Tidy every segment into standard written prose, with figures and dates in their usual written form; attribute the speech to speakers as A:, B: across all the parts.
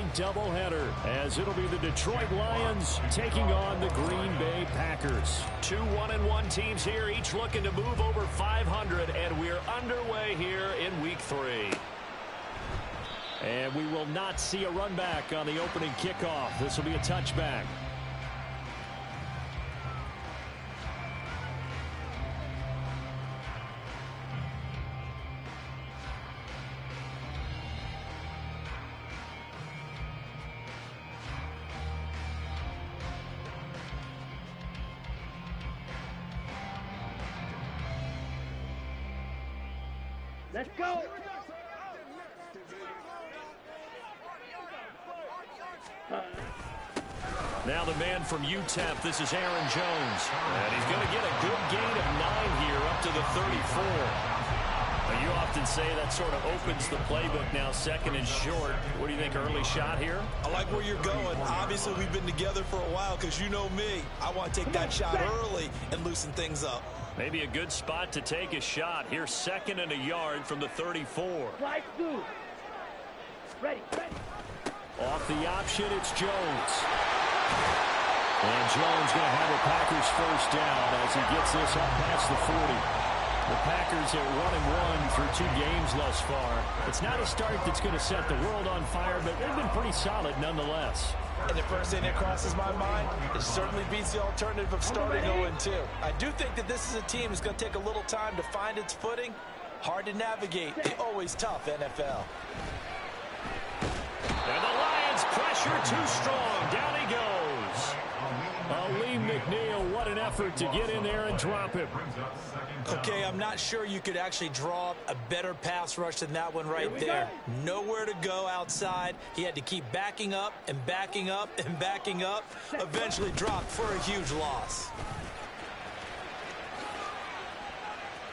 A: night doubleheader, as it'll be the Detroit Lions taking on the Green Bay Packers. Two 1-1 teams here, each looking to move over 500, and we're underway here in Week 3. And we will not see a run back on the opening kickoff. This will be a touchback.
B: Let's go.
A: Now the man from UTEP, this is Aaron Jones. And he's going to get a good gain of 9 here up to the 34. Now, you often say that sort of opens the playbook now, second and short. What do you think, early shot here?
C: I like where you're going. Obviously, we've been together for a while because you know me. I want to take that shot early and loosen things up.
A: Maybe a good spot to take a shot. Here's 2nd and a yard from the 34.
B: Slide through. Ready.
A: Off the option, it's Jones. And Jones going to have the Packers first down as he gets this up past the 40. The Packers are 1-1 through 2 games thus far. It's not a start that's going to set the world on fire, but they've been pretty solid nonetheless.
C: And the first thing that crosses my mind, it certainly beats the alternative of starting 0-2. I do think that this is a team that's going to take a little time to find its footing. Hard to navigate. The always tough NFL.
A: And the Lions pressure too strong. Down he goes. Lee McNeil, what an effort to get in there and drop him.
C: Okay, I'm not sure you could actually draw up a better pass rush than that one right there. Nowhere to go outside. He had to keep backing up and backing up and backing up. Eventually dropped for a huge loss.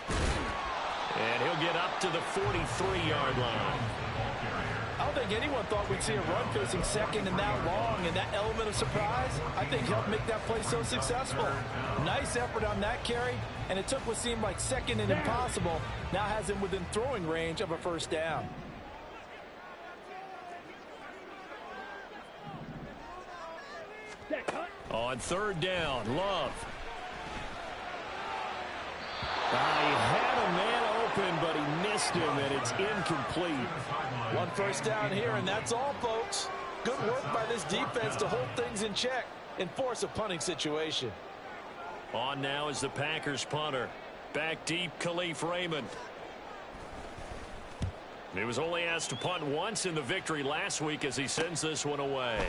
A: And he'll get up to the 43-yard line.
C: I don't think anyone thought we'd see a run facing second and that long, and that element of surprise, I think, helped make that play so successful. Nice effort on that carry, and it took what seemed like second and impossible, now has him within throwing range of a first down.
A: On 3rd down, Love. He had a man open, but he missed him, and it's incomplete.
C: One first down here, and that's all, folks. Good work by this defense to hold things in check and force a punting situation.
A: On now is the Packers punter. Back deep, Khalif Raymond. He was only asked to punt once in the victory last week as he sends this one away.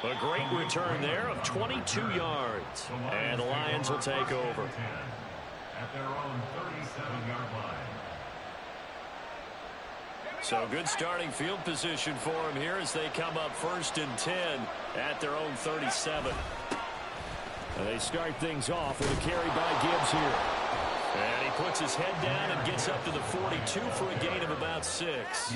A: A great return there of 22 yards. And the Lions will take over.
D: At their own 37-yard line.
A: So good starting field position for them here as they come up 1st and 10 at their own 37. And they start things off with a carry by Gibbs here. And he puts his head down and gets up to the 42 for a gain of about 6.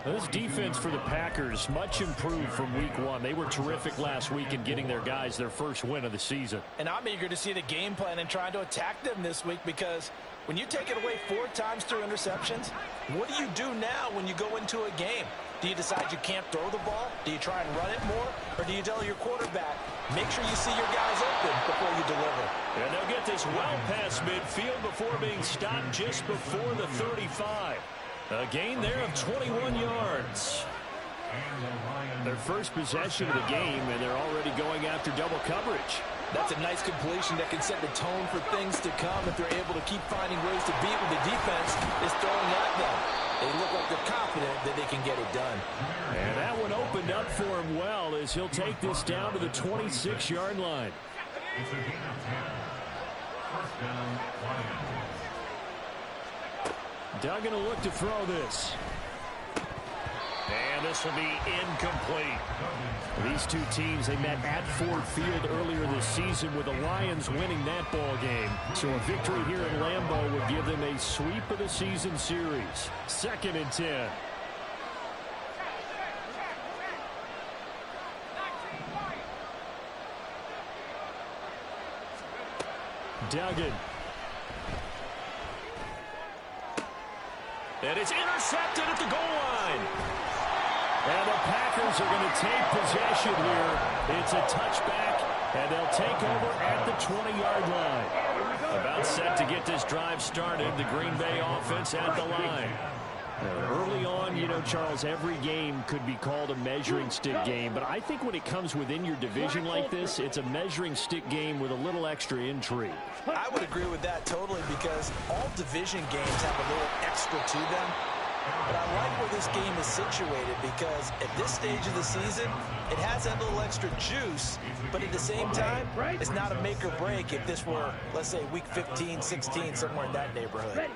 A: This defense for the Packers, much improved from week 1. They were terrific last week in getting their guys their first win of the season.
C: And I'm eager to see the game plan and trying to attack them this week, because when you take it away 4 times through interceptions, what do you do now when you go into a game? Do you decide you can't throw the ball? Do you try and run it more? Or do you tell your quarterback, make sure you see your guys open before you deliver?
A: And they'll get this well past midfield before being stopped just before the 35. A gain there of 21 yards. Their first possession of the game, and they're already going after double coverage.
C: That's a nice completion that can set the tone for things to come if they're able to keep finding ways to beat what the defense is throwing at them. They look like they're confident that they can get it done.
A: And that one opened up for him well as he'll take this down to the 26-yard line.
D: It's a gain of 10. First down, Lions.
A: Duggan will look to throw this. And this will be incomplete. These two teams, they met at Ford Field earlier this season with the Lions winning that ball game. So a victory here in Lambeau would give them a sweep of the season series. 2nd and 10. Duggan. And it's intercepted at the goal line. And the Packers are going to take possession here. It's a touchback, and they'll take over at the 20-yard line. About set to get this drive started. The Green Bay offense at the line. Early on, you know, Charles, every game could be called a measuring stick game. But I think when it comes within your division like this, it's a measuring stick game with a little extra intrigue.
C: I would agree with that totally because all division games have a little extra to them. But I like where this game is situated because at this stage of the season, it has that little extra juice, but at the same time, it's not a make or break if this were, let's say, week 15, 16, somewhere in that neighborhood.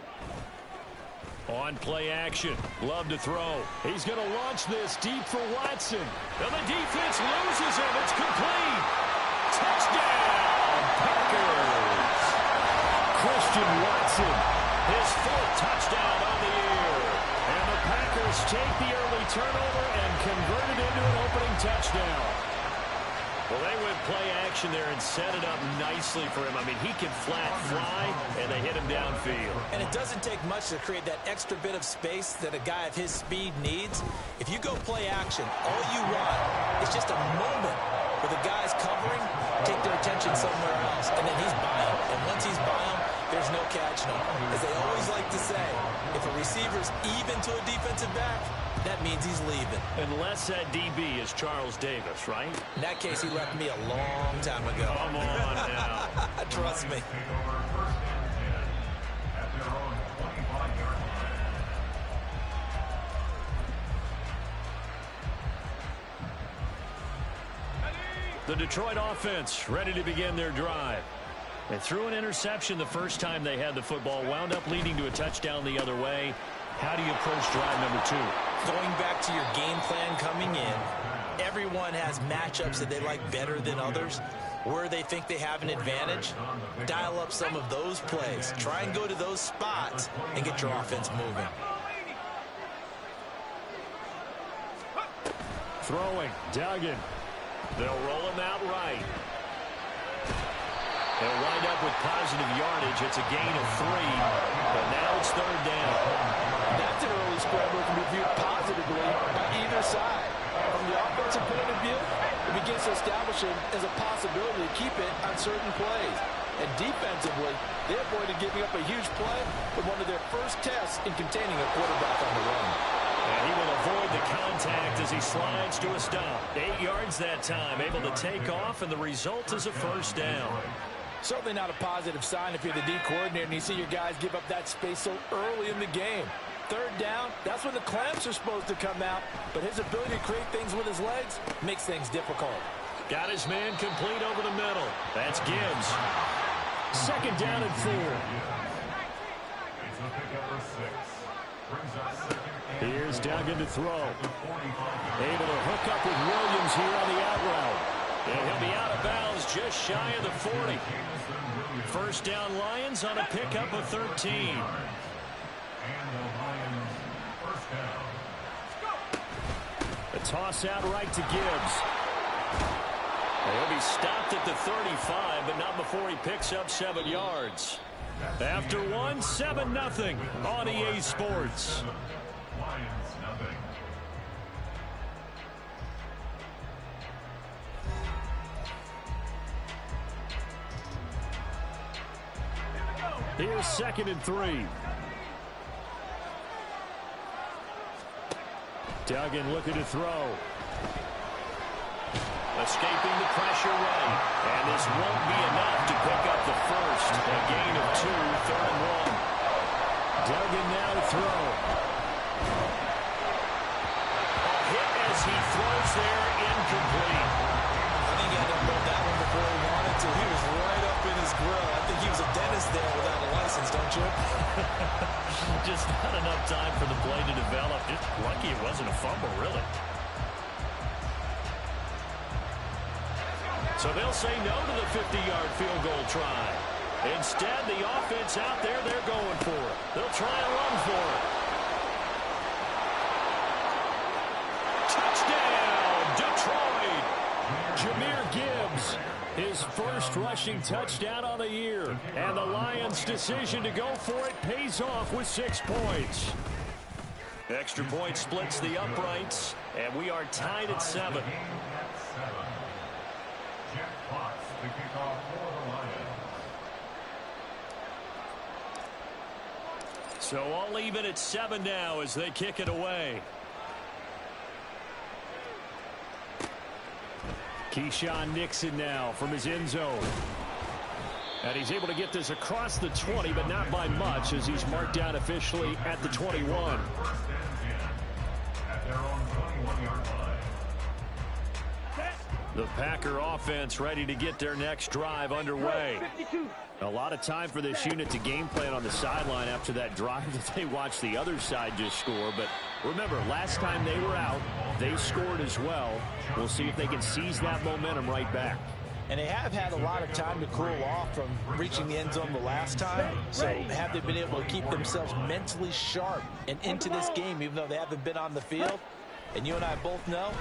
A: On play action, Love to throw. He's going to launch this deep for Watson. And the defense loses him. It's complete. Touchdown, Packers. Christian Watson, his 4th touchdown on the year. And the Packers take the early turnover and convert it into an opening touchdown. Well, they went play action there and set it up nicely for him. I mean, he can flat fly, and they hit him downfield.
C: And it doesn't take much to create that extra bit of space that a guy of his speed needs. If you go play action, all you want is just a moment where the guy's covering, take their attention somewhere else, and then he's by him. And once he's by him, there's no catching him. As they always like to say, if a receiver's even to a defensive back, that means he's leaving.
A: Unless that DB is Charles Davis, right?
C: In that case, he left me a long time ago.
A: Come on now.
C: Trust me.
D: At their own 25-yard line.
A: The Detroit offense ready to begin their drive. They threw an interception the first time they had the football, wound up leading to a touchdown the other way. How do you approach drive number 2?
C: Going back to your game plan coming in, everyone has matchups that they like better than others. Where they think they have an advantage, dial up some of those plays. Try and go to those spots and get your offense moving.
A: Throwing, Duggan. They'll roll him out right. They'll wind up with positive yardage. It's a gain of 3, but now it's 3rd down.
E: That's an early scramble that can be viewed positively by either side. From the offensive point of view, it begins to establish it as a possibility to keep it on certain plays. And defensively, they avoided giving up a huge play with one of their first tests in containing a quarterback on the run.
A: And he will avoid the contact as he slides to a stop. 8 yards that time, able to take off, and the result is a 1st down.
E: Certainly not a positive sign if you're the D coordinator and you see your guys give up that space so early in the game. 3rd down, that's when the clamps are supposed to come out, but his ability to create things with his legs makes things difficult.
A: Got his man complete over the middle. That's Gibbs. 2nd down and 4. Here's Duggan to throw. Able to hook up with Williams here on the out route. And he'll be out of bounds just shy of the 40. 1st down Lions on a pickup of 13. A toss out right to Gibbs. He'll be stopped at the 35, but not before he picks up 7 yards. After 1, 7-0 on EA Sports.
D: Lions, nothing.
A: Here's 2nd and 3. Duggan looking to throw. Escaping the pressure right. And this won't be enough to pick up the 1st. A gain of 2, 3rd and 1. Duggan now to throw. A hit as he throws there, incomplete.
C: I think he had to hold that one before he wanted to. He was right up in his grill. I think he was a dentist there without a license, don't you?
A: Just not enough time for the play to develop. Just lucky it wasn't a fumble, really. So they'll say no to the 50-yard field goal try. Instead, the offense out there, they're going for it. They'll try and run for it. Touchdown, Detroit! Jahmyr Gibbs, his 1st rushing touchdown on the year. And the Lions' decision to go for it pays off with 6 points. Extra point splits the uprights, and we are tied at 7.
D: Jeff Fox to kick off for the Lions.
A: So all even at 7 now as they kick it away. Keyshawn Nixon now from his end zone. And he's able to get this across the 20, but not by much as he's marked down officially at the 21.
D: At their own 21-yard line.
A: The Packer offense ready to get their next drive underway.
B: 52.
A: A lot of time for this unit to game plan on the sideline after that drive that they watched the other side just score. But remember, last time they were out, they scored as well. We'll see if they can seize that momentum right back.
C: And they have had a lot of time to cool off from reaching the end zone the last time. So have they been able to keep themselves mentally sharp and into this game, even though they haven't been on the field? And you and I both know,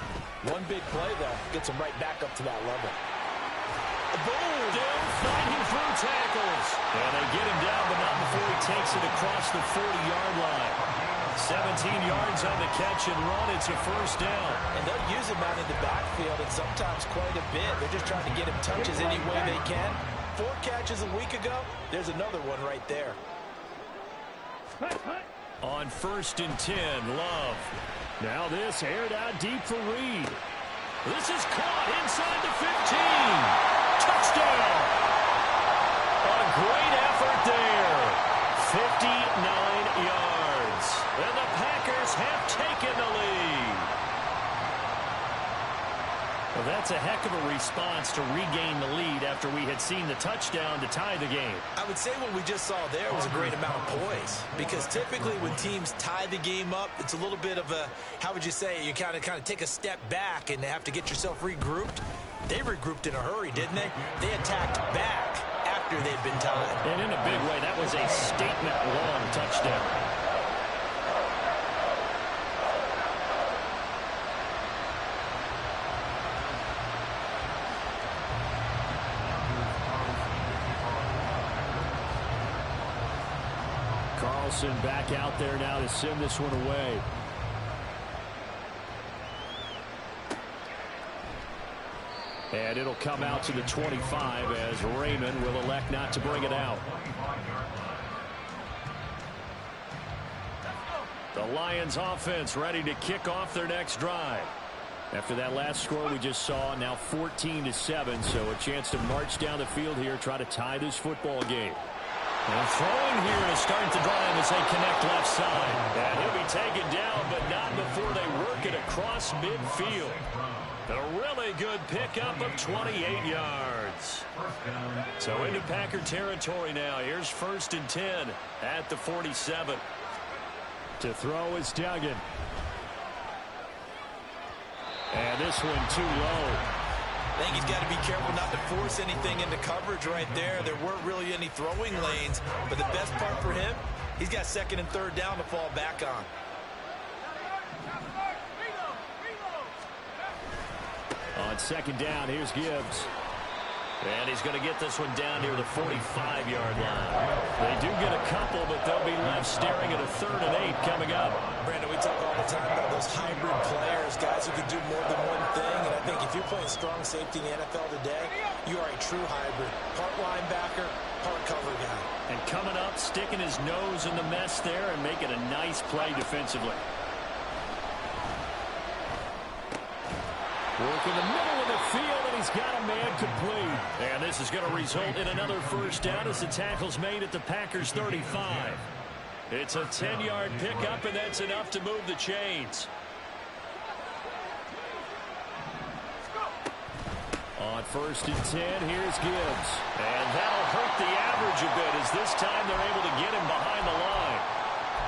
C: one big play, though, gets them right back up to that level.
A: Boom! Still fighting through tackles. And they get him down, but not before he takes it across the 40-yard line. 17 yards on the catch and run. It's a first down.
C: And they'll use him out in the backfield, and sometimes quite a bit. They're just trying to get him touches any way they can. 4 catches a week ago. There's another one right there.
A: On 1st and 10, Love. Now this aired out deep for Reed. This is caught inside the 15. Touchdown. A great effort there. 59 yards. And the Packers have taken the lead. Well, that's a heck of a response to regain the lead after we had seen the touchdown to tie the game.
C: I would say what we just saw there was a great amount of poise, because typically when teams tie the game up, it's a little bit of a, how would you say, you kind of take a step back and have to get yourself regrouped. They regrouped in a hurry, didn't they? They attacked back after they'd been tied.
A: And in a big way, that was a statement-long touchdown. Carlson back out there now to send this one away. And it'll come out to the 25 as Raymond will elect not to bring it out. The Lions offense ready to kick off their next drive. After that last score we just saw, now 14-7, so a chance to march down the field here, try to tie this football game. And throwing here to start the drive as they connect left side. And he'll be taken down, but not before they work it across midfield. A really good pickup of 28 yards. So into Packer territory now. Here's 1st and 10 at the 47. To throw is Duggan. And this one too low.
C: I think he's got to be careful not to force anything into coverage right there. There weren't really any throwing lanes, but the best part for him, he's got 2nd and 3rd down to fall back on.
A: On 2nd down, here's Gibbs. And he's going to get this one down near the 45-yard line. They do get a couple, but they'll be left staring at a 3rd and 8 coming up.
C: Brandon, we talk all the time about those hybrid players, guys who can do more than one thing. And I think if you're playing strong safety in the NFL today, you are a true hybrid. Part linebacker, part cover guy.
A: And coming up, sticking his nose in the mess there and making a nice play defensively. Work in the middle of the field, and he's got a man complete. And this is going to result in another first down as the tackle's made at the Packers' 35. It's a 10-yard pickup, and that's enough to move the chains. On 1st and 10, here's Gibbs. And that'll hurt the average a bit as this time they're able to get him behind the line.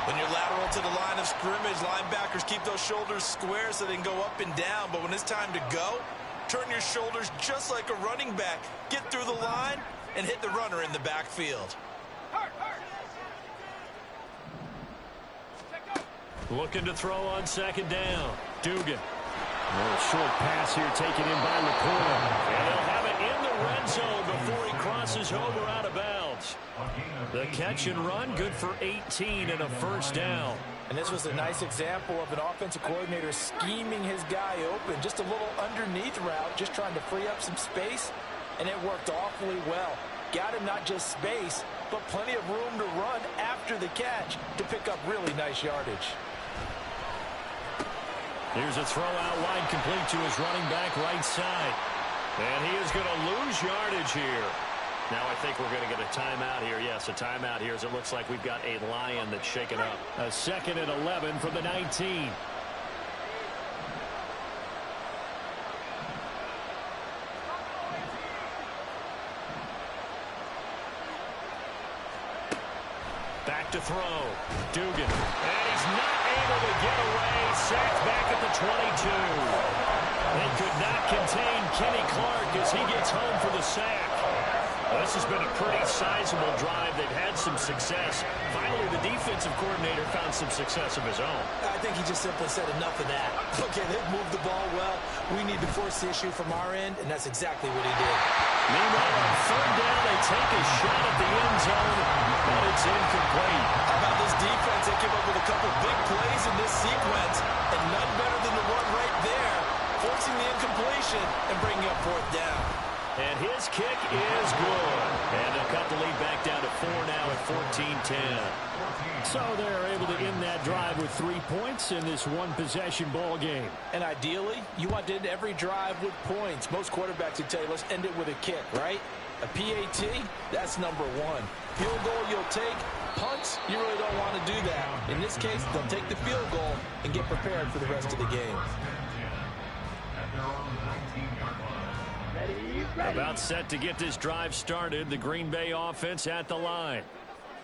C: When you're lateral to the line of scrimmage, linebackers keep those shoulders square so they can go up and down. But when it's time to go, turn your shoulders just like a running back. Get through the line and hit the runner in the backfield.
A: Looking to throw on 2nd down. Dugan. A little short pass here taken in by Laporta. And they'll have it in the red zone before he crosses over out of bounds. yards. The catch and run, good for 18 and a first down.
C: And this was a nice example of an offensive coordinator scheming his guy open. Just a little underneath route, just trying to free up some space, and it worked awfully well. Got him not just space, but plenty of room to run after the catch to pick up really nice yardage.
A: Here's a throw out wide, complete to his running back right side. And he is going to lose yardage here. Now I think we're going to get a timeout here. Yes, a timeout here as it looks like we've got a Lion that's shaken up. A 2nd and 11 from the 19. Back to throw. Dugan. And he's not able to get away. Sacked back at the 22. They could not contain Kenny Clark as he gets home for the sack. This has been a pretty sizable drive. They've had some success. Finally, the defensive coordinator found some success of his own.
C: I think he just simply said enough of that. Okay, they've moved the ball well. We need to force the issue from our end, and that's exactly what he did.
A: Meanwhile, on 3rd down, they take a shot at the end zone, but it's incomplete.
C: How about this defense? They came up with a couple big plays in this sequence, and none better than the one right there, forcing the incompletion and bringing up 4th down.
A: And his kick is good. And they'll cut the lead back down to 4 now at 14-10. So they're able to end that drive with 3 points in this one-possession ball game.
C: And ideally, you want to end every drive with points. Most quarterbacks would tell you, let's end it with a kick, right? A PAT, that's number 1. Field goal you'll take. Punts, you really don't want to do that. In this case, they'll take the field goal and get prepared for the rest of the game.
A: About set to get this drive started. The Green Bay offense at the line.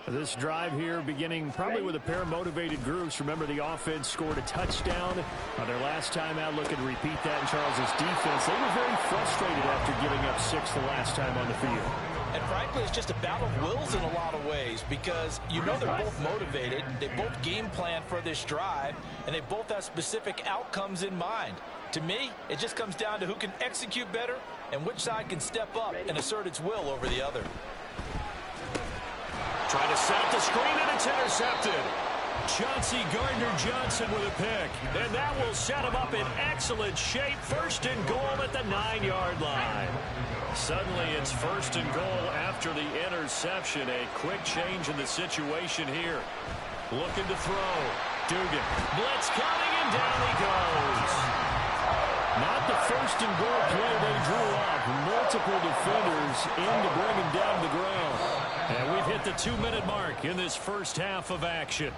A: This drive here beginning probably with a pair of motivated groups. Remember, the offense scored a touchdown on their last time out. Looking to repeat that in Charles' defense. They were very frustrated after giving up 6 the last time on the field.
C: And frankly, it's just a battle of wills in a lot of ways because you know they're both motivated. They both game plan for this drive, and they both have specific outcomes in mind. To me, it just comes down to who can execute better and which side can step up and assert its will over the other.
A: Trying to set up the screen, and it's intercepted. Chauncey Gardner-Johnson with a pick. And that will set him up in excellent shape. 1st and goal at the 9-yard line. Suddenly it's 1st and goal after the interception. A quick change in the situation here. Looking to throw. Dugan. Blitz coming, and down he goes. Not the 1st and goal play they drew up. Multiple defenders in to bring him down to the ground. And we've hit the 2-minute mark in this first half of action.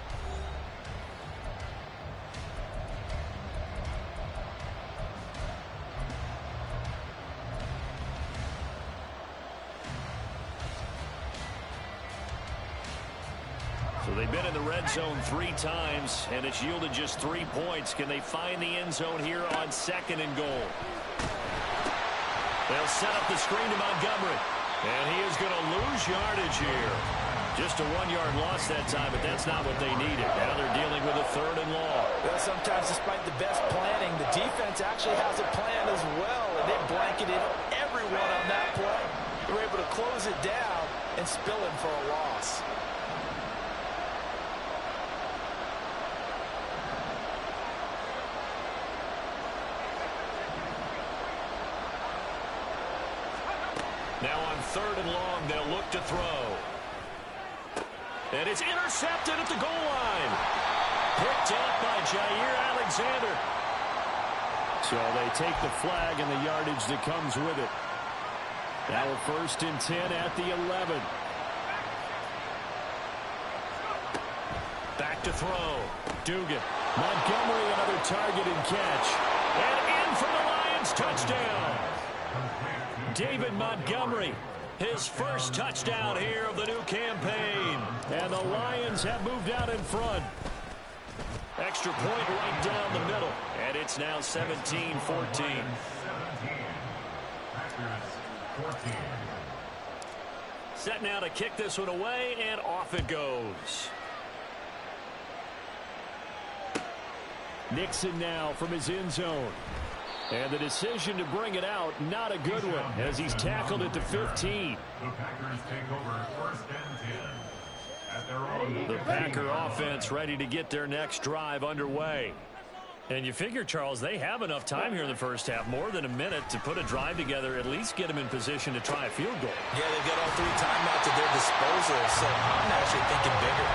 A: So they've been in the red zone 3 times, and it's yielded just 3 points. Can they find the end zone here on 2nd and goal? They'll set up the screen to Montgomery. And he is going to lose yardage here. Just a 1-yard loss that time, but that's not what they needed. Now they're dealing with a 3rd and long.
C: Well, sometimes despite the best planning, the defense actually has a plan as well, and they blanketed everyone on that play. They were able to close it down and spill him for a loss.
A: Now on 3rd and long, they'll look to throw. And it's intercepted at the goal line. Picked up by Jair Alexander. So they take the flag and the yardage that comes with it. Now a 1st and 10 at the 11. Back to throw. Dugan. Montgomery, another target and catch. And in for the Lions, touchdown. David Montgomery, his first touchdown here of the new campaign. And the Lions have moved out in front. Extra point right down the middle. And it's now 17-14. Set now to kick this one away, and off it goes. Nixon now from his end zone. And the decision to bring it out, not a good one, as he's tackled at the 15.
D: The Packers take over first and 10 at their own.
A: The Packer offense ready to get their next drive underway. And you figure, Charles, they have enough time here in the first half, more than a minute, to put a drive together, at least get them in position to try a field goal.
C: Yeah, they've got all 3 timeouts at their disposal, so I'm actually thinking bigger.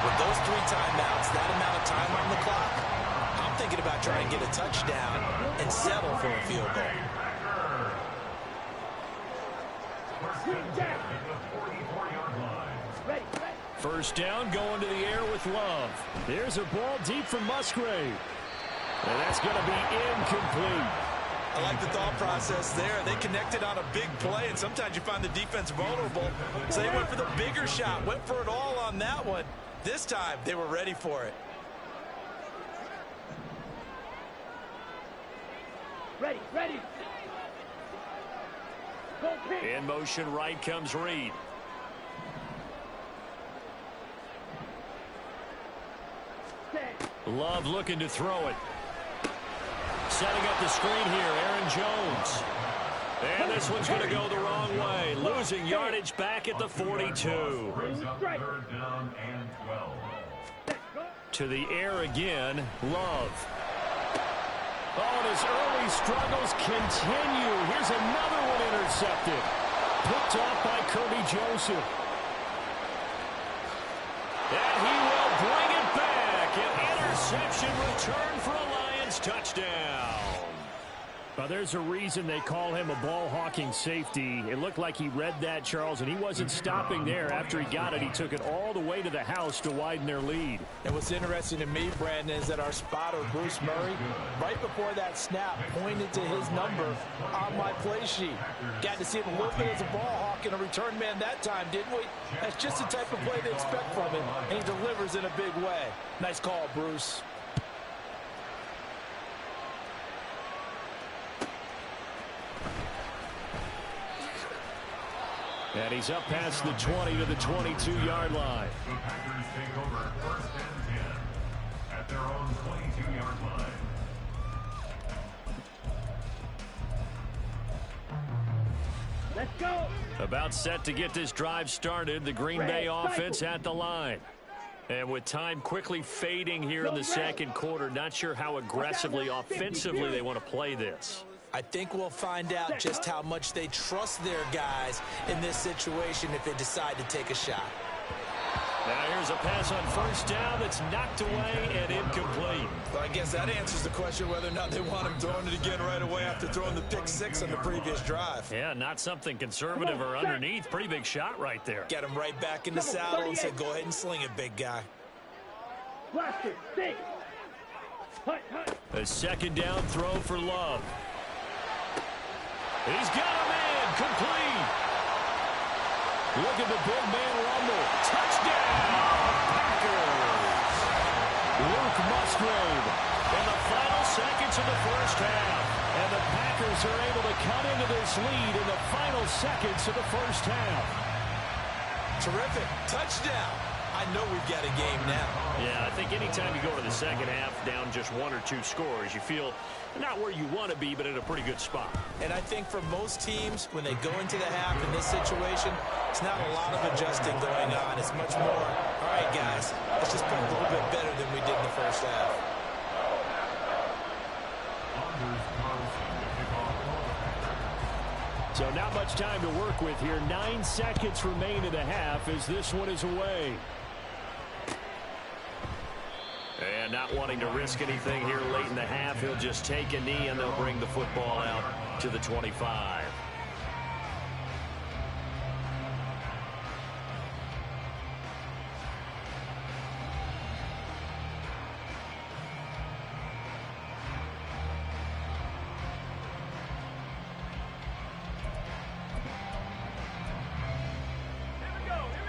C: With those 3 timeouts, that amount of time on the clock, I'm thinking about trying to get a touchdown and settle for a field goal.
A: First down, going to the air with Love. There's a ball deep from Musgrave. And that's going to be incomplete.
C: I like the thought process there. They connected on a big play, and sometimes you find the defense vulnerable. So they went for the bigger shot, went for it all on that one. This time, they were ready for it.
B: Ready, ready. Go pick.
A: In motion, right comes Reed. Love looking to throw it. Setting up the screen here, Aaron Jones. And this one's going to go the wrong way. Losing yardage back at the 42.
D: Brings up third down and 12.
A: To the air again, Love. Oh, and his early struggles continue. Here's another one intercepted. Picked off by Kirby Joseph. And he will bring it back. An interception return for a Lions touchdown. Well, there's a reason they call him a ball-hawking safety. It looked like he read that, Charles, and he wasn't stopping there. After he got it, he took it all the way to the house to widen their lead.
C: And what's interesting to me, Brandon, is that our spotter, Bruce Murray, right before that snap, pointed to his number on my play sheet. Got to see him a little bit as a ball hawk and a return man that time, didn't we? That's just the type of play they expect from him, and he delivers in a big way. Nice call, Bruce.
A: And he's up past the 20 to the 22-yard line.
D: The Packers take over first and 10 at their own 22-yard line.
B: Let's go.
A: About set to get this drive started, the Green Bay offense at the line. And with time quickly fading here in the second quarter, not sure how aggressively, offensively they want to play this.
C: I think we'll find out just how much they trust their guys in this situation if they decide to take a shot.
A: Now here's a pass on first down that's knocked away and incomplete.
C: Well, I guess that answers the question whether or not they want him throwing it again right away after throwing the pick 6 on the previous drive.
A: Yeah, not something conservative or underneath. Pretty big shot right there.
C: Get him right back in the saddle and said, go ahead and sling it, big guy.
B: Blaster, stay. Hut, hut.
A: A second down throw for Love. He's got a man, complete. Look at the big man rumble. Touchdown, Packers. Luke Musgrave in the final seconds of the first half. And the Packers are able to cut into this lead in the final seconds of the first half.
C: Terrific. Touchdown. I know we've got a game now.
A: Yeah, I think anytime you go to the second half down just 1 or 2 scores, you feel not where you want to be, but in a pretty good spot.
C: And I think for most teams, when they go into the half in this situation, it's not a lot of adjusting going on. It's much more, all right, guys, let's just play a little bit better than we did in the first half.
A: So not much time to work with here. 9 seconds remain in the half as this one is away. And not wanting to risk anything here late in the half, he'll just take a knee and they'll bring the football out to the 25.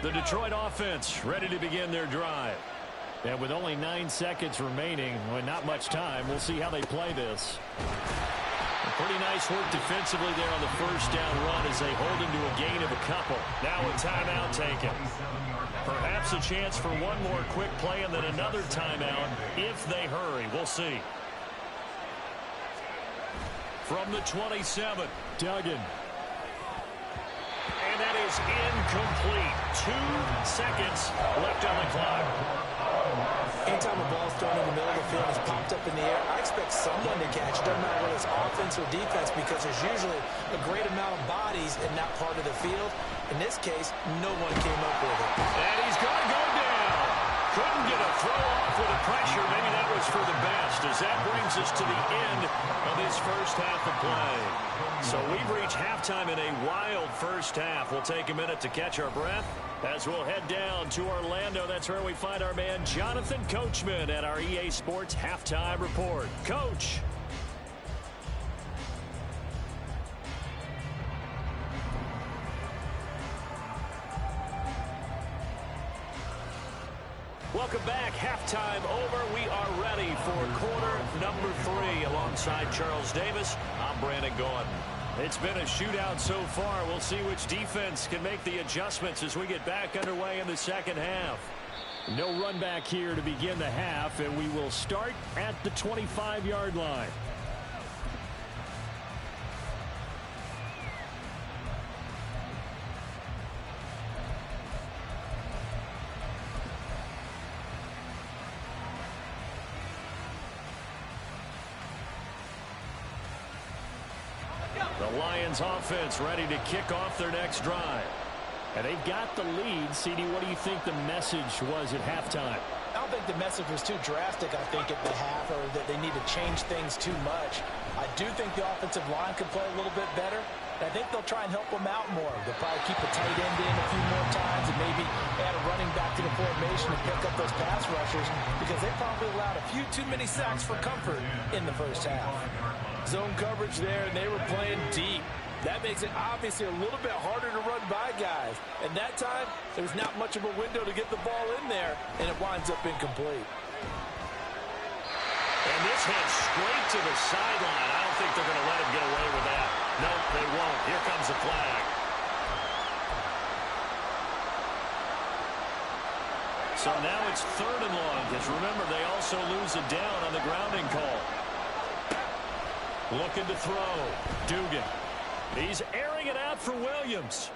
A: The Detroit offense ready to begin their drive. And with only 9 seconds remaining, well, not much time, we'll see how they play this. Pretty nice work defensively there on the first down run as they hold him to a gain of a couple. Now a timeout taken. Perhaps a chance for one more quick play and then another timeout if they hurry. We'll see. from the 27. Duggan. And that is incomplete. 2 seconds left on the clock.
C: Anytime a ball's thrown in the middle of the field and is popped up in the air, I expect someone to catch it. Doesn't matter whether it's offense or defense, because there's usually a great amount of bodies in that part of the field. In this case, no one came up with it.
A: And he's going to go down. Couldn't get a throw off with the pressure. Maybe that was for the best, as that brings us to the end of this first half of play. So we've reached halftime in a wild first half. We'll take a minute to catch our breath as we'll head down to Orlando. That's where we find our man Jonathan Coachman at our EA Sports Halftime Report. Coach. Welcome back. Halftime over. We are ready for quarter number 3. Alongside Charles Davis, I'm Brandon Gaudin. It's been a shootout so far. We'll see which defense can make the adjustments as we get back underway in the second half. No run back here to begin the half, and we will start at the 25-yard line. The Lions offense ready to kick off their next drive. And they've got the lead. CD, what do you think the message was at halftime?
C: I don't think the message was too drastic, I think, at the half, or that they need to change things too much. I do think the offensive line could play a little bit better. I think they'll try and help them out more. They'll probably keep a tight end in a few more times and maybe add a running back to the formation and pick up those pass rushers, because they probably allowed a few too many sacks for comfort in the first half.
E: Zone coverage there, and they were playing deep. That makes it obviously a little bit harder to run by guys. And that time, there's not much of a window to get the ball in there, and it winds up incomplete.
A: And this heads straight to the sideline. I don't think they're going to let him get away with that. No, they won't. Here comes the flag. So now it's 3rd and long, because remember, they also lose a down on the grounding call. Looking to throw. Dugan. He's airing it out for Williams.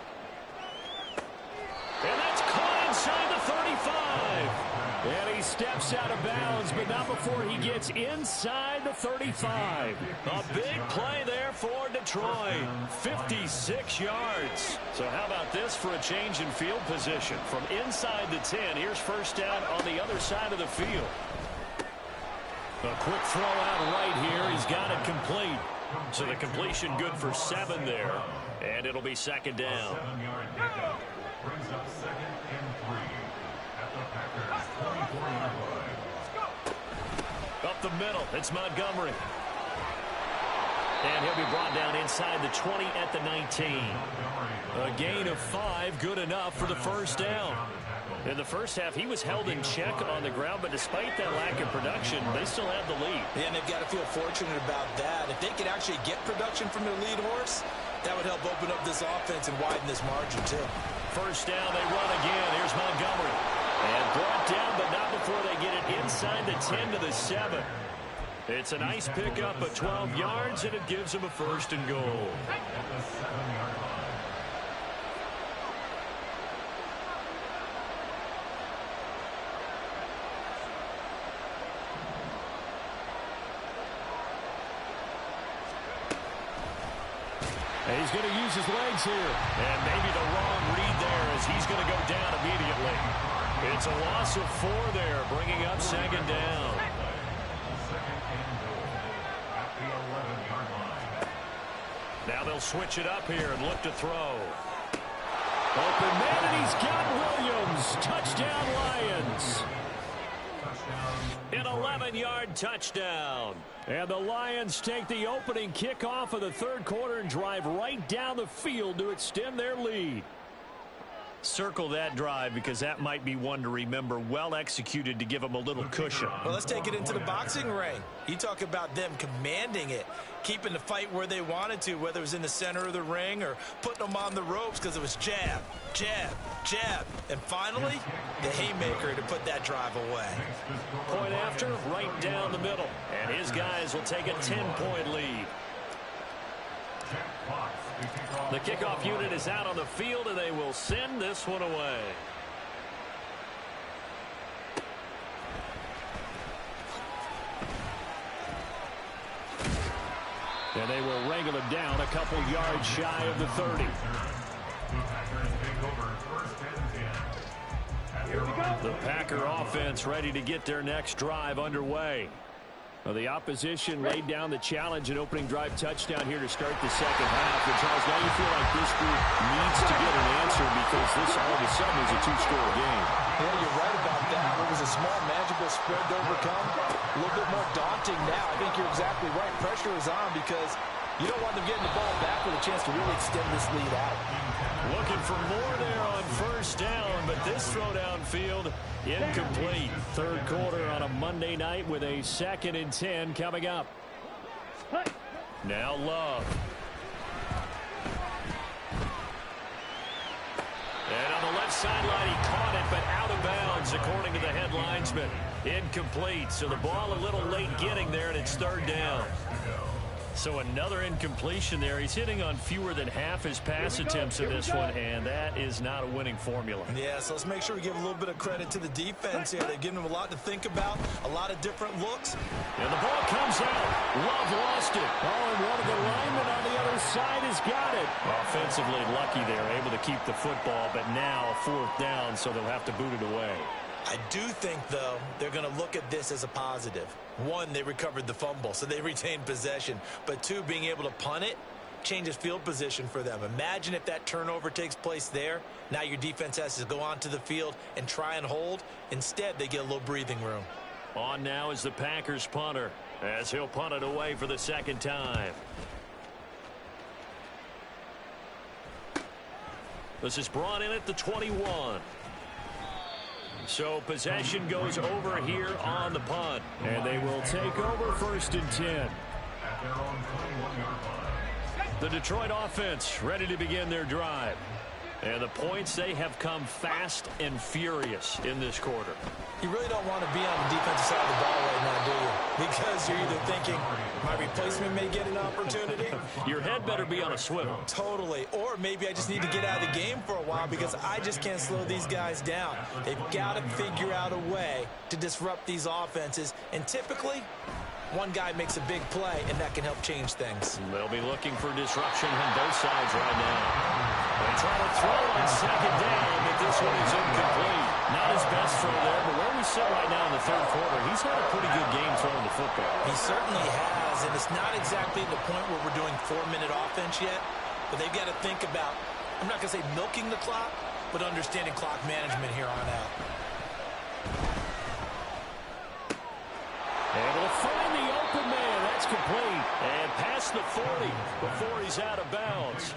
A: And that's caught inside the 35. And he steps out of bounds, but not before he gets inside the 35. A big play there for Detroit. 56 yards. So how about this for a change in field position? From inside the 10, here's first down on the other side of the field. A quick throw out right here. He's got it complete. So the completion good for 7 there. And it'll be second down.
D: 7-yard pickup brings up 2nd and 3 at the Packers' 24-yard line.
A: Up the middle, it's Montgomery. And he'll be brought down inside the 20 at the 19. A gain of 5, good enough for the first down. In the first half, he was held in check on the ground, but despite that lack of production, they still have the lead.
C: Yeah, and they've got to feel fortunate about that. If they could actually get production from their lead horse, that would help open up this offense and widen this margin, too.
A: First down, they run again. Here's Montgomery. And brought down, but not before they get it inside the 10 to the 7. It's a nice pickup of 12 yards, and it gives them a 1st and goal.
D: At the 7-yard line.
A: He's going to use his legs here. And maybe the wrong read there, as he's going to go down immediately. It's a loss of 4 there, bringing up 2nd down.
D: 2nd and goal at the 11-yard line.
A: Now they'll switch it up here and look to throw. Open man, and he's got Williams. Touchdown, Lions. An 11-yard touchdown. And the Lions take the opening kickoff of the 3rd quarter and drive right down the field to extend their lead. Circle that drive, because that might be one to remember. Well executed to give them a little cushion.
C: Well, let's take it into the boxing ring. You talk about them commanding it, keeping the fight where they wanted to, whether it was in the center of the ring or putting them on the ropes, because it was jab, jab, jab. And finally, the haymaker to put that drive away.
A: Point after, right down the middle. And his guys will take a 10-point lead. The kickoff unit is out on the field, and they will send this one away. And they will wrangle him down a couple yards shy of the 30. The Packer offense ready to get their next drive underway. Well, the opposition laid down the challenge and opening drive touchdown here to start the second half. And Charles, now you feel like this group needs to get an answer because this all of a sudden is a two-score game.
E: Yeah, you're right about that. It was a small, manageable spread to overcome. A little bit more daunting now. I think you're exactly right. Pressure is on because you don't want them getting the ball back with a chance to really extend this lead out.
A: Looking for more there on first down, but this throw downfield incomplete. Third quarter on a Monday night with a 2nd and 10 coming up. Now Love. And on the left sideline, he caught it, but out of bounds, according to the head linesman. Incomplete, so the ball a little late getting there, and it's 3rd down. So another incompletion there. He's hitting on fewer than half his pass attempts in this one, and that is not a winning formula.
E: Yeah, so let's make sure we give a little bit of credit to the defense here. They've given him a lot to think about, a lot of different looks.
A: And the ball comes out. Love lost it. Oh, and one of the linemen on the other side has got it. Offensively lucky there, able to keep the football, but now 4th down, so they'll have to boot it away.
E: I do think, though, they're going to look at this as a positive. One, they recovered the fumble, so they retained possession. But two, being able to punt it changes field position for them. Imagine if that turnover takes place there. Now your defense has to go onto the field and try and hold. Instead, they get a little breathing room.
A: On now is the Packers punter, as he'll punt it away for the 2nd time. This is brought in at the 21. So possession goes over here on the punt. And they will take over 1st and 10. The Detroit offense ready to begin their drive. And the points, they have come fast and furious in this quarter.
E: You really don't want to be on the defensive side of the ball right now, do you? Because you're either thinking, my replacement may get an opportunity.
A: Your head better be on a swivel.
E: Totally. Or maybe I just need to get out of the game for a while because I just can't slow these guys down. They've got to figure out a way to disrupt these offenses. And typically, one guy makes a big play, and that can help change things.
A: They'll be looking for disruption on both sides right now. They try to throw on 2nd down, but this one is incomplete. Not his best throw there, but where we sit right now in the 3rd quarter, he's had a pretty good game throwing the football.
E: He certainly has, and it's not exactly the point where we're doing 4-minute offense yet, but they've got to think about, I'm not going to say milking the clock, but understanding clock management here on out.
A: Able to find the open man. That's complete. And past the 40 before he's out of bounds.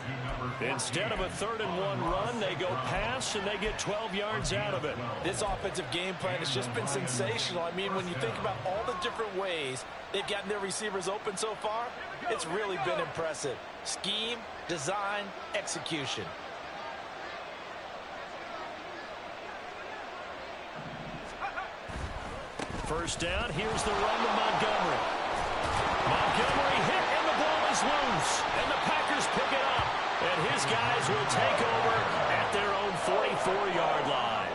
A: Instead of a 3rd and 1 run, they go pass, and they get 12 yards out of it.
E: This offensive game plan has just been sensational. I mean, when you think about all the different ways they've gotten their receivers open so far, it's really been impressive. Scheme, design, execution.
A: First down, here's the run to Montgomery. Montgomery hit, and the ball is loose. And the Packers pick it up. And his guys will take over at their own 44-yard line.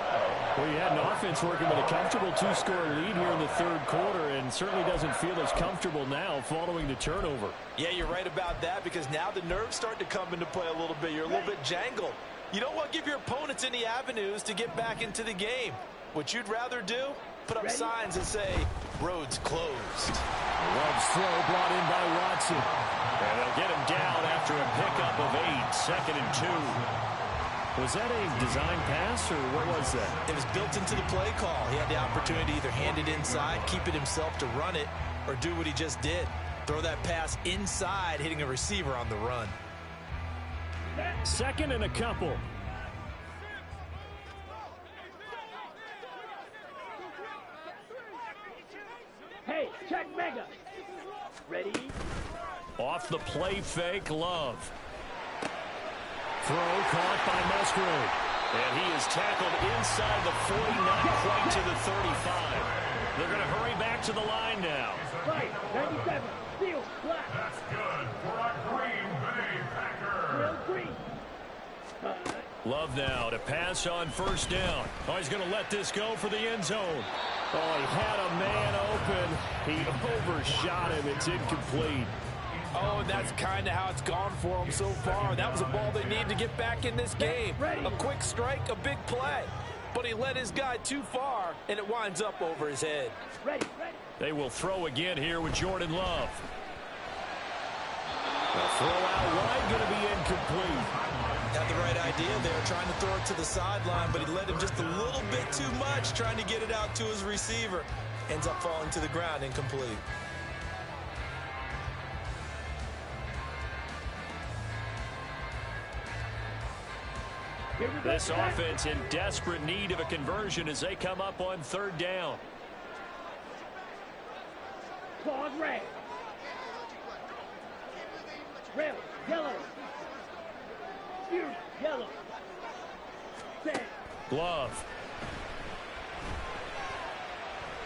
A: Well, you had an offense working with a comfortable 2-score lead here in the 3rd quarter, and certainly doesn't feel as comfortable now following the turnover.
E: Yeah, you're right about that, because now the nerves start to come into play a little bit. You're a little bit jangled. You don't want to give your opponents any avenues to get back into the game. What you'd rather do? Put up signs that say, roads closed.
A: Love's throw brought in by Watson. And they'll get him down after a pickup of 8, 2nd and 2. Was that a design pass, or what was that?
E: It was built into the play call. He had the opportunity to either hand it inside, keep it himself to run it, or do what he just did. Throw that pass inside, hitting a receiver on the run.
A: 2nd and a couple.
B: Hey, check Mega. Ready?
A: Off the play fake, Love. Throw caught by Musgrave. And he is tackled inside the 40, not quite to the 35. They're going to hurry back to the line now.
B: Right, 97. Steal, black.
D: That's good for a Green Bay Packer.
A: Love now to pass on first down. Oh, he's going to let this go for the end zone. Oh, he had a man open. He overshot him. It's incomplete.
C: Oh, and that's kind of how it's gone for them so far. That was a ball they need to get back in this game. A quick strike, a big play. But he led his guy too far, and it winds up over his head.
A: They will throw again here with Jordan Love. The throw out wide going to be incomplete.
E: Had the right idea there, trying to throw it to the sideline, but he led him just a little bit too much, trying to get it out to his receiver. Ends up falling to the ground, incomplete.
A: This offense in desperate need of a conversion as they come up on third down.
B: Claws red. Red, yellow. Fury, yellow. Red.
A: Glove.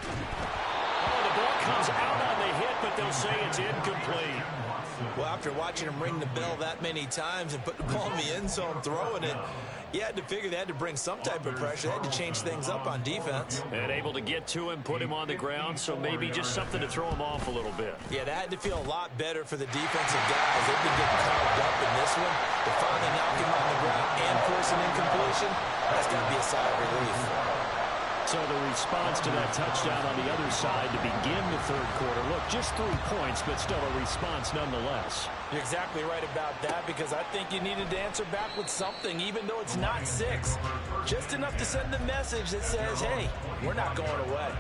A: Oh, the ball comes out on the hit, but they'll say it's incomplete.
E: Well, after watching him ring the bell that many times and put the ball in the end zone throwing it, you had to figure they had to bring some type of pressure. They had to change things up on defense.
A: And able to get to him, put him on the ground, so maybe just something to throw him off a little bit.
E: Yeah, that had to feel a lot better for the defensive guys. They've been getting carved up in this one. To finally knock him on the ground and force an incompletion, that's got to be a sigh of relief.
A: So the response to that touchdown on the other side to begin the third quarter. Look, just 3 points, but still a response nonetheless.
C: You're exactly right about that, because I think you needed to answer back with something, even though it's not 6. Just enough to send a message that says, hey, we're not going away.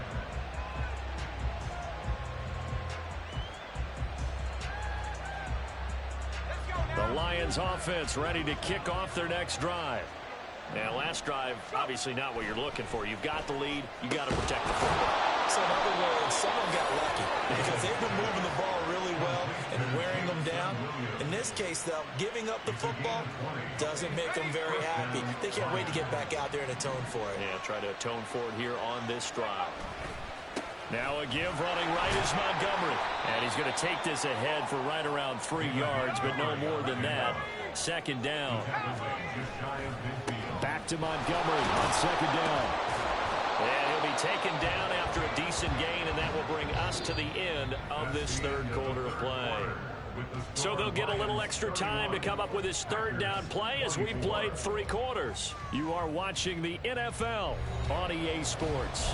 A: The Lions offense ready to kick off their next drive. Now, last drive, obviously not what you're looking for. You've got the lead. You got to protect the football.
E: So in other words, someone got lucky because they've been moving the ball really well and wearing them down. In this case, though, giving up the football doesn't make them very happy. They can't wait to get back out there and atone for it.
A: Yeah, try to atone for it here on this drive. Now a give running right is Montgomery. And he's going to take this ahead for right around 3 yards, but no more than that. Second down. Back to Montgomery on second down. And he'll be taken down after a decent gain, and that will bring us to the end of this third quarter of play. So they'll get a little extra time to come up with his third down play as we've played 3 quarters. You are watching the NFL on EA Sports.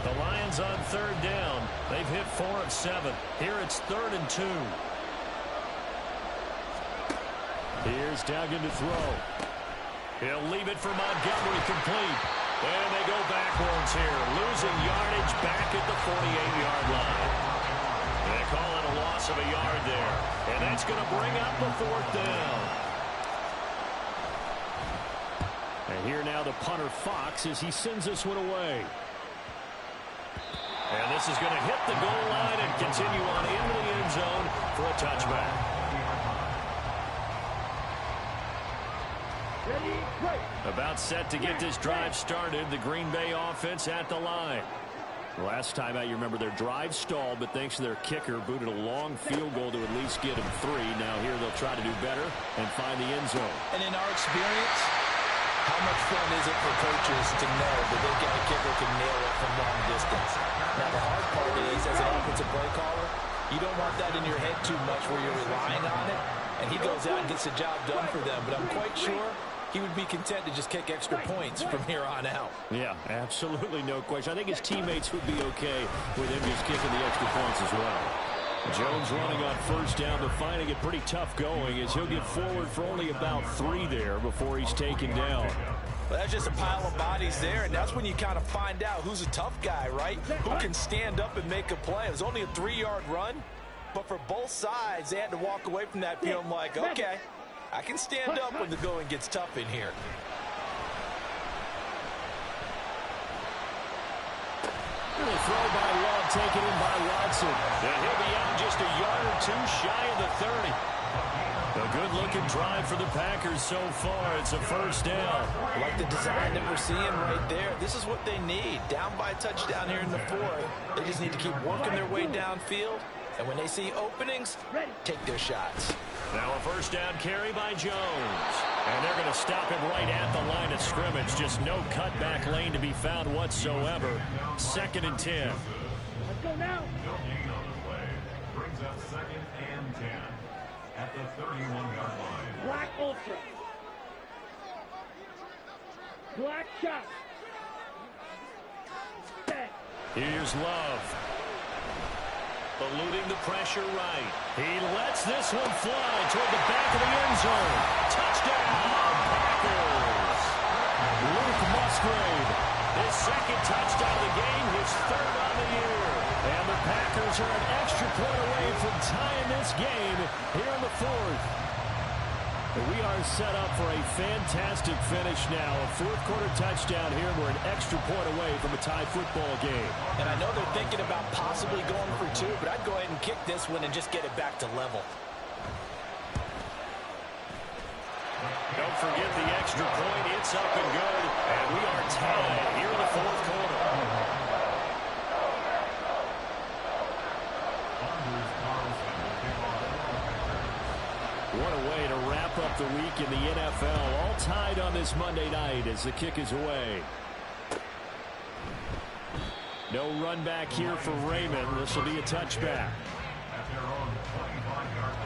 A: The Lions on third down. They've hit 4 of 7. Here it's 3rd and 2. Here's Duggan to throw. He'll leave it for Montgomery complete. And they go backwards here. Losing yardage back at the 48-yard line. They call it a loss of a yard there. And that's going to bring up the 4th down. And here now the punter Fox as he sends this one away. And this is going to hit the goal line and continue on into the end zone for a touchback. About set to get this drive started. The Green Bay offense at the line. Last time out, you remember their drive stalled, but thanks to their kicker, booted a long field goal to at least get them 3. Now here they'll try to do better and find the end zone.
C: And in our experience, how much fun is it for coaches to know that they've got a kicker who can nail it from long distance? Now the hard part is, as an offensive play caller, you don't want that in your head too much where you're relying on it, and he goes out and gets the job done for them. But I'm quite sure he would be content to just kick extra points from here on out.
A: Yeah, absolutely no question. I think his teammates would be okay with him just kicking the extra points as well. Jones running on first down, but finding it pretty tough going as he'll get forward for only about 3 there before he's taken down.
C: Well, that's just a pile of bodies there, and that's when you kind of find out who's a tough guy, right? Who can stand up and make a play. It was only a 3-yard run, but for both sides, they had to walk away from that feeling like, okay, I can stand up when the going gets tough in here.
A: The throw by Love, taken in by Watson. And he'll be out just a yard or 2 shy of the 30. A good-looking drive for the Packers so far. It's a first down.
C: Like the design that we're seeing right there. This is what they need. Down by a touchdown here in the 4th. They just need to keep working their way downfield And when they see openings, take their shots.
A: Now a first down carry by Jones. And they're going to stop him right at the line of scrimmage. Just no cutback lane to be found whatsoever. 2nd and 10.
B: Let's go now.
D: No gain on the play. Brings up 2nd and 10 at the 31-yard line.
B: Black Ultra. Black shot. Set.
A: Here's Love. Eluding the pressure right. He lets this one fly toward the back of the end zone. Touchdown, Packers. Luke Musgrave, his 2nd touchdown of the game, his 3rd on the year. And the Packers are an extra point away from tying this game here in the 4th. We are set up for a fantastic finish now. A 4th-quarter touchdown here. We're an extra point away from a tie football game.
C: And I know they're thinking about possibly going for 2, but I'd go ahead and kick this one and just get it back to level.
A: Don't forget the extra point. It's up and good. And we are tied here in the 4th quarter. What a way to wrap up the week in the NFL. All tied on this Monday night as the kick is away. No run back here for Raymond. This will be a touchback.
D: At their own 25-yard line.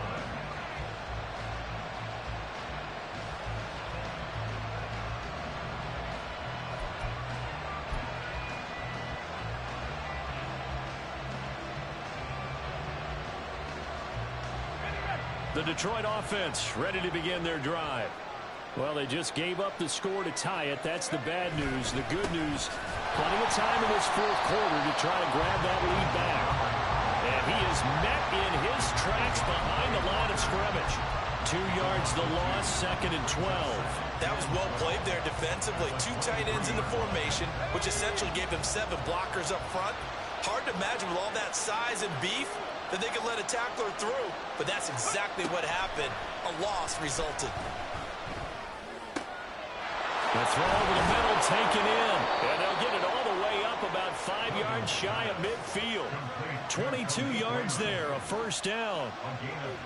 A: The Detroit offense ready to begin their drive. Well, they just gave up the score to tie it. That's the bad news. The good news, plenty of time in this 4th quarter to try to grab that lead back. And he is met in his tracks behind the line of scrimmage. 2 yards the loss, 2nd and 12.
C: That was well played there defensively. 2 tight ends in the formation, which essentially gave them 7 blockers up front. Hard to imagine with all that size and beef that they could let a tackler through, but that's exactly what happened. A loss resulted.
A: The throw over the middle taken in, and they'll get it all the way up about 5 yards shy of midfield. 22 yards there, a first down.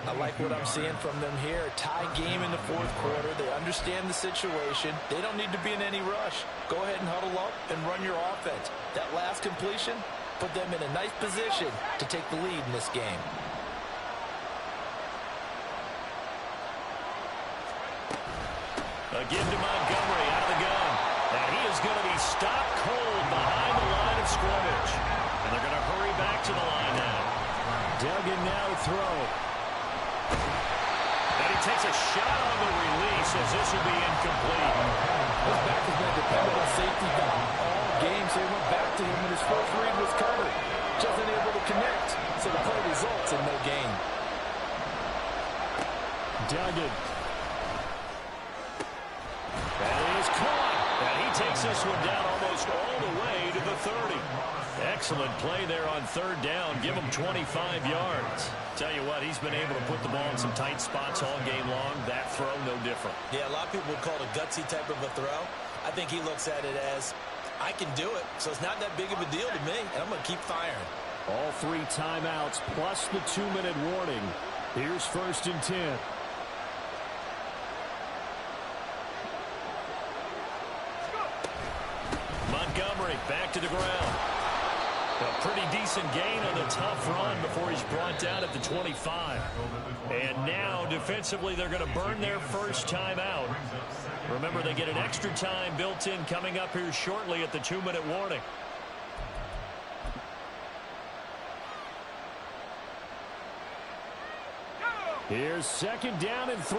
C: I like what I'm seeing from them here. Tie game in the 4th quarter. They understand the situation. They don't need to be in any rush. Go ahead and huddle up and run your offense. That last completion put them in a nice position to take the lead in this game.
A: Again to Montgomery out of the gun. And he is going to be stopped cold behind the line of scrimmage. And they're going to hurry back to the line now. Duggan now to throw. And he takes a shot on the release as this will be incomplete.
E: This back has been dependent on safety valve all game, so he went back to him when his first read was covered. Just unable to connect, so the play results in no gain.
A: Duggan. That is caught. And he takes this one down almost all the way to the 30. Excellent play there on 3rd down. Give him 25 yards. Tell you what, he's been able to put the ball in some tight spots all game long. That throw, no different.
C: Yeah, a lot of people would call it a gutsy type of a throw. I think he looks at it as, I can do it, so it's not that big of a deal to me, and I'm going to keep firing.
A: All 3 timeouts plus the 2-minute warning. Here's 1st and 10. Montgomery back to the ground. A pretty decent gain on the tough run before he's brought down at the 25. And now, defensively, they're going to burn their first timeout. Remember, they get an extra time built in coming up here shortly at the 2-minute warning. Here's 2nd down and 3.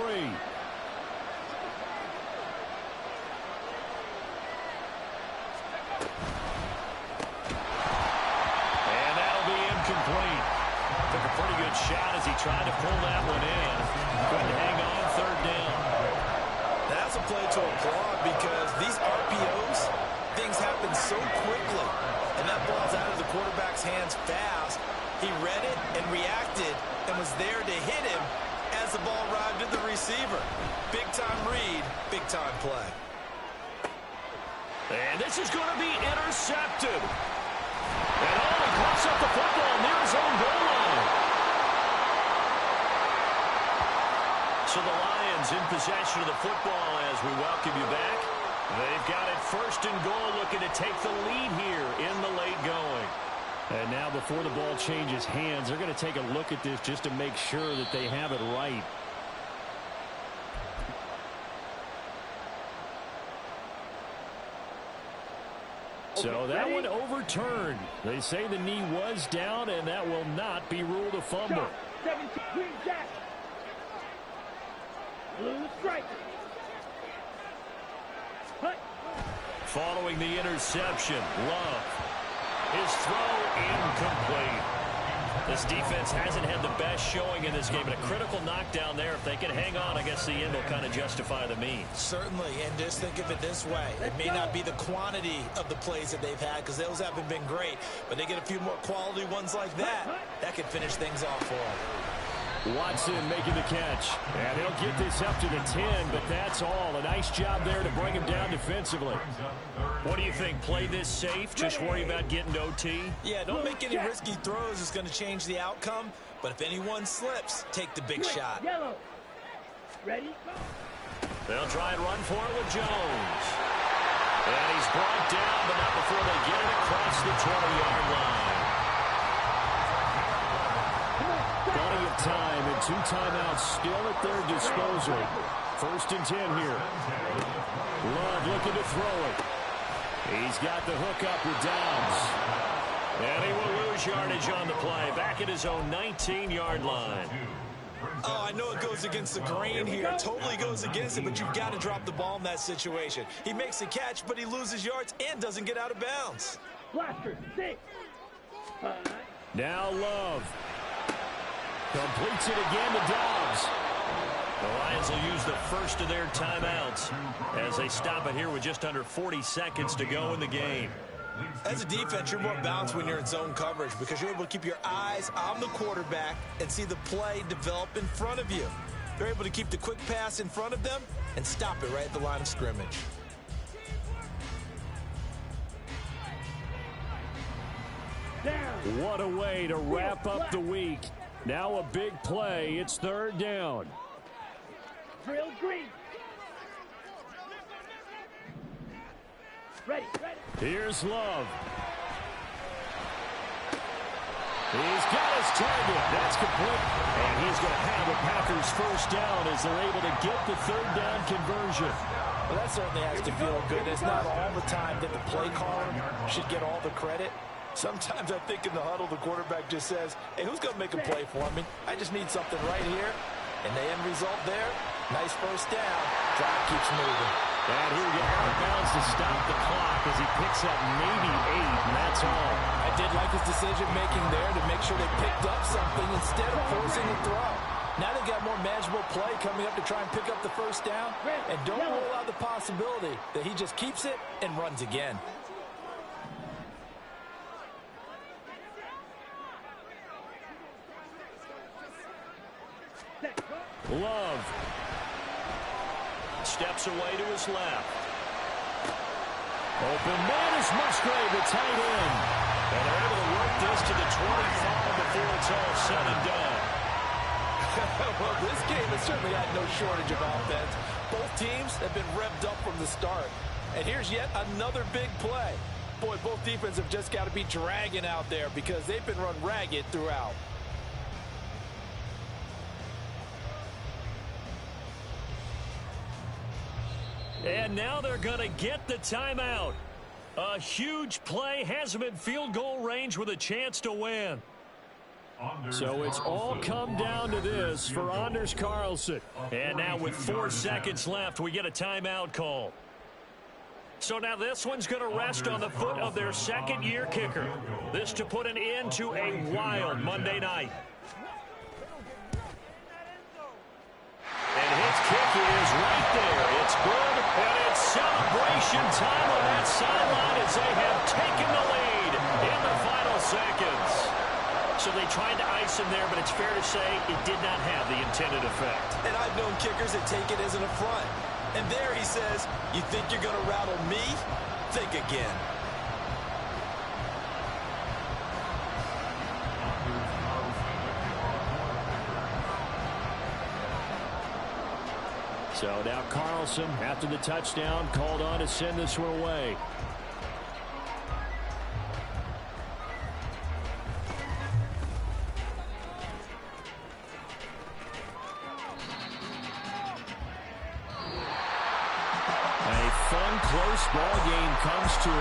A: Took a pretty good shot as he tried to pull that one in. Couldn't hang on 3rd down.
C: That's a play to applaud because these RPOs, things happen so quickly. And that ball's out of the quarterback's hands fast. He read it and reacted and was there to hit him as the ball arrived at the receiver. Big-time read, big-time play.
A: And this is going to be intercepted. And he puts up the football near his own goal line. So the Lions in possession of the football as we welcome you back. They've got it first and goal, looking to take the lead here in the late going.
F: And now before the ball changes hands, they're going to take a look at this just to make sure that they have it right. So that one overturned. They say the knee was down, and that will not be ruled a fumble.
B: 17, green jacket. Blue striker. Hut.
A: Following the interception, Love. His throw incomplete. This defense hasn't had the best showing in this game, but a critical knockdown there. If they can hang on, I guess the end will kind of justify the means.
C: Certainly, and just think of it this way. It may not be the quantity of the plays that they've had because those haven't been great, but they get a few more quality ones like that. That could finish things off for them.
F: Watson making the catch. And he'll get this up to the 10, but that's all. A nice job there to bring him down defensively.
A: What do you think? Play this safe? Just worry about getting to OT?
C: Yeah, don't make any risky throws. It's going to change the outcome. But if anyone slips, take the big shot.
B: Yellow. Ready?
A: They'll try and run for it with Jones. And he's brought down, but not before they get it across the 20-yard line.
F: Plenty of time and 2 timeouts still at their disposal. 1st and 10 here. Love looking to throw it. He's got the hook up with Downs. And he will lose yardage on the play. Back at his own 19-yard line.
C: Oh, I know it goes against the grain here. Totally goes against it, but you've got to drop the ball in that situation. He makes a catch, but he loses yards and doesn't get out of bounds.
B: Blaster, 6.
F: Now Love. Completes it again to Dobbs.
A: The Lions will use the first of their timeouts as they stop it here with just under 40 seconds to go in the game.
C: As a defense, you're more balanced when you're in zone coverage because you're able to keep your eyes on the quarterback and see the play develop in front of you. They're able to keep the quick pass in front of them and stop it right at the line of scrimmage.
B: Down.
F: What a way to wrap up the week. Now a big play. It's 3rd down.
B: Drill green. Ready.
F: Here's Love. He's got his target. That's complete. And he's going to have a Packers 1st down as they're able to get the 3rd down conversion.
C: Well, that certainly has to feel good. It's not all the time that the play caller should get all the credit. Sometimes I think in the huddle, the quarterback just says, hey, who's going to make a play for me? I just need something right here. And the end result there, nice 1st down. Drive keeps moving.
F: And here we go, out of bounds to stop the clock as he picks up maybe 8, and that's all.
C: I did like his decision-making there to make sure they picked up something instead of forcing the throw. Now they've got more manageable play coming up to try and pick up the 1st down. And don't rule out the possibility that he just keeps it and runs again.
F: Love.
A: Steps away to his left.
F: Open man is Musgrave, the tight end.
A: And they're able to work this to the 25 before it's all said and done.
C: Well, this game has certainly had no shortage of offense. Both teams have been revved up from the start. And here's yet another big play. Boy, both defenses have just got to be dragging out there because they've been run ragged throughout.
A: And now they're going to get the timeout. A huge play has them in field goal range with a chance to win.
F: So it's all come down to this for Anders Carlson.
A: And now with 4 seconds left, we get a timeout call. So now this one's going to rest on the foot of their 2nd-year kicker. This to put an end to a wild Monday night. And his kick is right there. It's good, and it's celebration time on that sideline as they have taken the lead in the final seconds. So they tried to ice him there, but it's fair to say it did not have the intended effect.
C: And I've known kickers that take it as an affront. And there he says, you think you're going to rattle me? Think again.
A: So now Carlson, after the touchdown, called on to send this one away. A fun, close ball game comes to